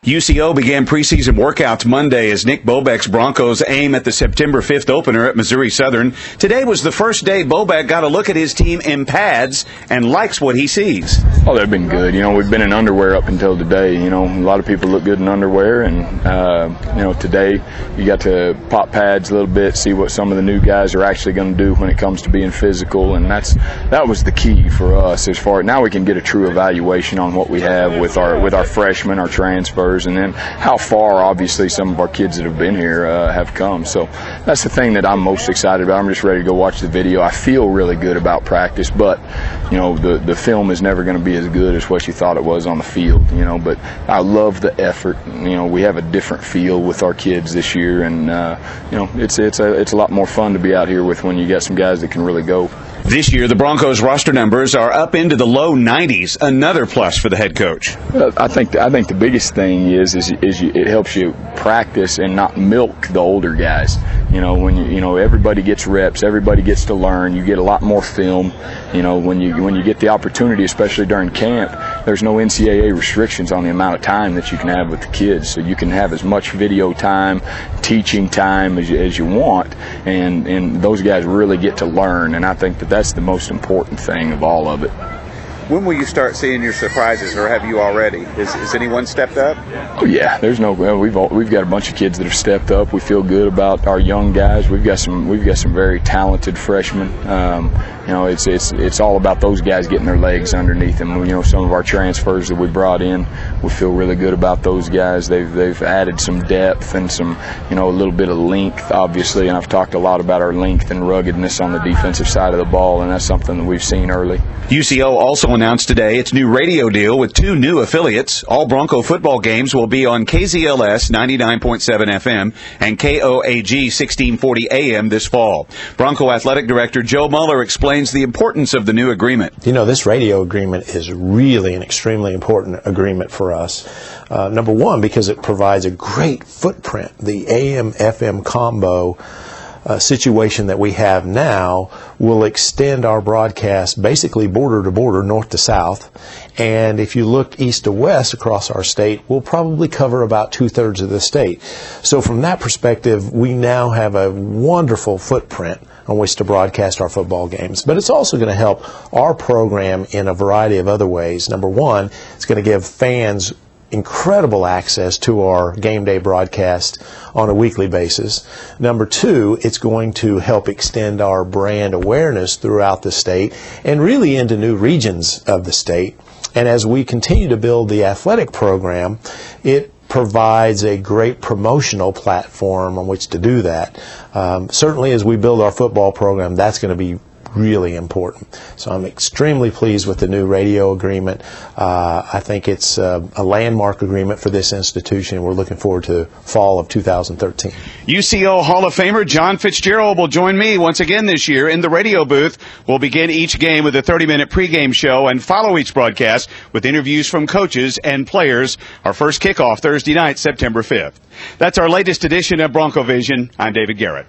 UCO began preseason workouts Monday as Nick Bobeck's Broncos aim at the September 5th opener at Missouri Southern. Today was the first day Bobeck got a look at his team in pads and likes what he sees. Oh, they've been good. We've been in underwear up until today. A lot of people look good in underwear, and today you got to pop pads a little bit, see what some of the new guys are actually going to do when it comes to being physical, and that was the key for us. As far now we can get a true evaluation on what we have with our freshmen, our transfers, and then how far, obviously, some of our kids that have been here have come. So that's the thing that I'm most excited about. I'm just ready to go watch the video. I feel really good about practice, but the film is never going to be as good as what you thought it was on the field. But I love the effort. We have a different feel with our kids this year, and it's a lot more fun to be out here with when you got some guys that can really go. This year, the Broncos roster numbers are up into the low 90s, another plus for the head coach. I think the biggest thing is it helps you practice and not milk the older guys. When everybody gets reps, everybody gets to learn. You get a lot more film. When you get the opportunity, especially during camp, there's no NCAA restrictions on the amount of time that you can have with the kids. So you can have as much video time, teaching time as you want, and those guys really get to learn. And I think that's the most important thing of all of it. When will you start seeing your surprises, or have you already? Has anyone stepped up? Oh yeah, we've got a bunch of kids that have stepped up. We feel good about our young guys. We've got some very talented freshmen. It's all about those guys getting their legs underneath them. Some of our transfers that we brought in, we feel really good about those guys. They've added some depth and some a little bit of length, obviously. And I've talked a lot about our length and ruggedness on the defensive side of the ball, and that's something that we've seen early. UCO also announced today its new radio deal with 2 new affiliates. All Bronco football games will be on KZLS 99.7 FM and KOAG 1640 AM this fall. Bronco Athletic Director Joe Muller explains the importance of the new agreement. This radio agreement is really an extremely important agreement for us. Number one, because it provides a great footprint. The AM-FM combo situation that we have now will extend our broadcast basically border to border, north to south. And if you look east to west across our state, we'll probably cover about 2/3 of the state. So from that perspective, we now have a wonderful footprint on which to broadcast our football games. But it's also going to help our program in a variety of other ways. Number one, it's going to give fans incredible access to our game day broadcast on a weekly basis. Number two, it's going to help extend our brand awareness throughout the state and really into new regions of the state. And as we continue to build the athletic program, it provides a great promotional platform on which to do that. Certainly as we build our football program, that's going to be really important. So I'm extremely pleased with the new radio agreement. I think it's a landmark agreement for this institution. We're looking forward to fall of 2013. UCO Hall of Famer John Fitzgerald will join me once again this year in the radio booth. We'll begin each game with a 30-minute pregame show and follow each broadcast with interviews from coaches and players. Our first kickoff Thursday night, September 5th. That's our latest edition of Bronco Vision. I'm David Garrett.